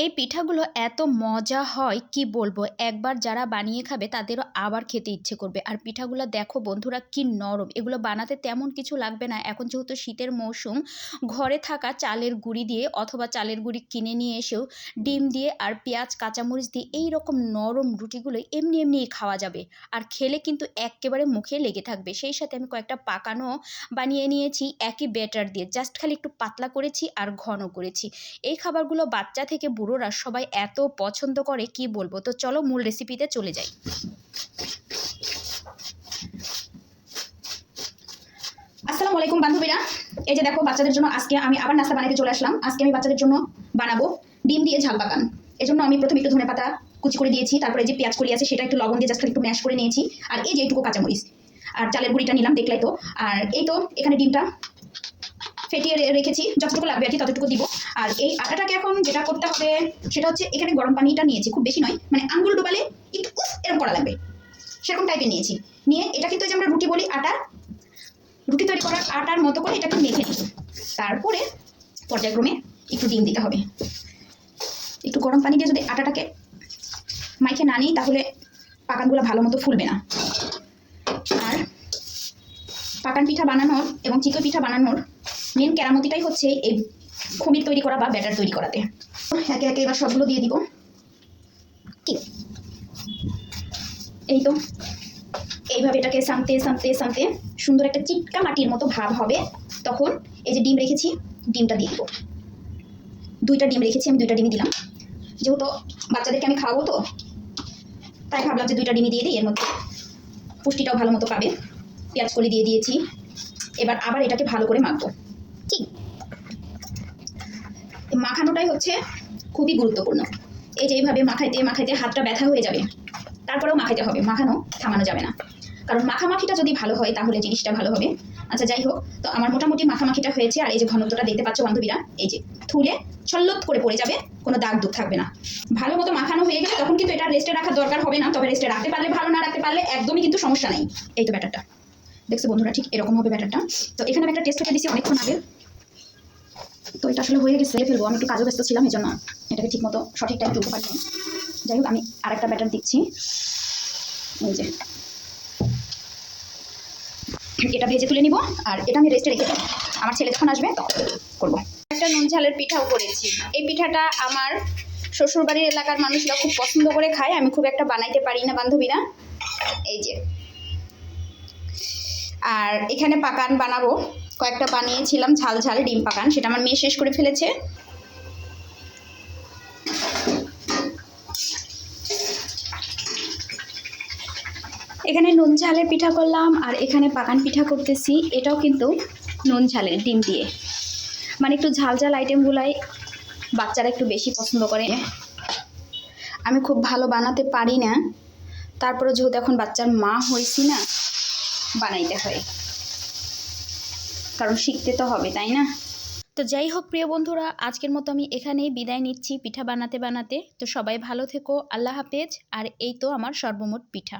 এই পিঠাগুলো এত মজা হয় কি বলবো। একবার যারা বানিয়ে খাবে তাদেরও আবার খেতে ইচ্ছে করবে। আর পিঠাগুলো দেখো বন্ধুরা কি নরম, এগুলো বানাতে তেমন কিছু লাগবে না। এখন যেহেতু শীতের মৌসুম, ঘরে থাকা চালের গুঁড়ি দিয়ে অথবা চালের গুঁড়ি কিনে নিয়ে এসেও ডিম দিয়ে আর পেঁয়াজ কাঁচামরিচ দিয়ে এই রকম নরম রুটিগুলো এমনি এমনিই খাওয়া যাবে। আর খেলে কিন্তু একেবারে মুখে লেগে থাকবে। সেই সাথে আমি কয়েকটা পাকানো বানিয়ে নিয়েছি একই ব্যাটার দিয়ে, জাস্ট খালি একটু পাতলা করেছি আর ঘন করেছি। এই খাবারগুলো বাচ্চা থেকে বুড়োরা সবাই এত পছন্দ করে কি বলবো। তো চলো মূল রেসিপিতে চলে যাই। আসসালামু আলাইকুম বান্ধবীরা, এই যে দেখো বাচ্চাদের জন্য আজকে আমি আবার নাস্তা বানাতে চলে আসলাম। আজকে আমি বাচ্চাদের জন্য বানাবো ডিম দিয়ে ঝাল পাকান। এজন্য আমি প্রথমে একটু ধনেপাতা কুচি করে দিয়েছি, তারপরে যে পেঁয়াজ কলি আছে সেটা একটু লবণ দিয়ে জাস্ট একটু ম্যাশ করে নিয়েছি, আর এই যে এইটুকু কাঁচামরিচ আর চালের গুঁড়িটা নিলাম, দেখলাই তো। আর এই তো এখানে ডিমটা ফেটিয়ে রেখেছি, যতটুকু লাগবে আর কি ততটুকু দিব। আর এই আটাটাকে এখন যেটা করতে হবে সেটা হচ্ছে, এখানে গরম পানিটা নিয়েছি, খুব বেশি নয়, মানে আঙ্গুল ডুবালে একটু এরকম করা লাগবে, সেরকম টাইপের নিয়েছি। নিয়ে এটা কিন্তু যে আমরা রুটি বলি, রুটি তৈরি করার আটার মতো করে এটাকে মেখে নিই। তারপরে পর্যায়ক্রমে একটু ডিম দিতে হবে। একটু গরম পানি দিয়ে যদি আটাটাকে মাইখে না নিই তাহলে পাকানগুলো ভালো মতো ফুলবে না। আর পাকান পিঠা বানানোর এবং চিতই পিঠা বানানোর মেন কেরামতিটাই হচ্ছে এই খমির তৈরি করা বা ব্যাটার তৈরি করাতে। একে একে এবার সবগুলো দিয়ে দিব। কি এই তো এইভাবে এটাকে সামতে সামতে সামতে সুন্দর একটা চিটকা মাটির মতো ভাব হবে। তখন এই যে ডিম রেখেছি, ডিমটা দিয়ে দিব। দুইটা ডিম রেখেছি, আমি দুইটা ডিমই দিলাম। যেহেতু বাচ্চাদেরকে আমি খাওয়াবো তো তাই ভাবলাম যে দুইটা ডিমই দিয়ে দিই, এর মধ্যে পুষ্টিটাও ভালো মতো পাবে। পেঁয়াজ কলি দিয়ে দিয়েছি। এবার আবার এটাকে ভালো করে মাখবো। ঠিক মাখানোটাই হচ্ছে খুবই গুরুত্বপূর্ণ। এই যে এইভাবে মাখাইতে মাখাইতে হাতটা ব্যথা হয়ে যাবে, তারপরেও মাখাইতে হবে, মাখানো থামানো যাবে না, কারণ মাখামাখিটা যদি ভালো হয় তাহলে জিনিসটা ভালো হবে। আচ্ছা যাই হোক, তো আমার মোটামুটি মাখামাখিটা হয়েছে। আর এই যে ঘনত্বটা দেখতে পাচ্ছ বান্ধবীরা, এই যে থুলে ছল্লত করে পড়ে যাবে, কোনো দাগ দুগ থাকবে না। ভালো মতো মাখানো হয়ে গেলে তখন কিন্তু এটা রেস্টে রাখার দরকার হবে না, তবে রেস্টে রাখতে পারলে ভালো, না রাখতে পারলে একদমই কিন্তু সমস্যা নেই। এই তো ব্যাটারটা দেখছো বন্ধুরা, ঠিক এরকম হবে ব্যাটারটা। তো এখানে আমি একটা টেস্ট করে দিচ্ছি অনেকক্ষণ আগে। তো এটা আসলে হয়ে গেছে, ফেলবো। আমি একটু কাজে ব্যস্ত ছিলাম, এই জন্য এটাকে ঠিক মতো সঠিক টাইম তুলতে পারিনি। যাই হোক, আমি আরেকটা ব্যাটার দিচ্ছি। এই যে এটা ভেজে তুলে নিব, আর এটা আমি রেস্টে রেখে দেবো। আমার ছেলে যখন আসবে তখন করবো। একটা নুন ঝালের পিঠাও করেছি। এই পিঠাটা আমার শ্বশুরবাড়ির এলাকার মানুষরা খুব পছন্দ করে খায়, আমি খুব একটা বানাইতে পারি না বান্ধবীরা। এই যে, আর এখানে পাকান বানাবো, কয়েকটা বানিয়েছিলাম ঝাল ঝাল ডিম পাকান, সেটা আমার মেয়ে শেষ করে ফেলেছে। এখানে নুন ঝালের পিঠা করলাম, আর এখানে পাকান পিঠা করতেছি। এটাও কিন্তু নুন ঝালের ডিম দিয়ে, মানে একটু ঝাল ঝাল আইটেমগুলাই বাচ্চারা একটু বেশি পছন্দ করে। আমি খুব ভালো বানাতে পারি না, তারপরে যেহেতু এখন বাচ্চার মা হয়েছি না, বানাইতে হয়, কারণ শিখতে তো হবে, তাই না? তো যাই হোক প্রিয় বন্ধুরা, আজকের মতো আমি এখানেই বিদায় নিচ্ছি পিঠা বানাতে বানাতে। তো সবাই ভালো থেকো, আল্লাহ হাফেজ। আর এই তো আমার সর্বমোট পিঠা।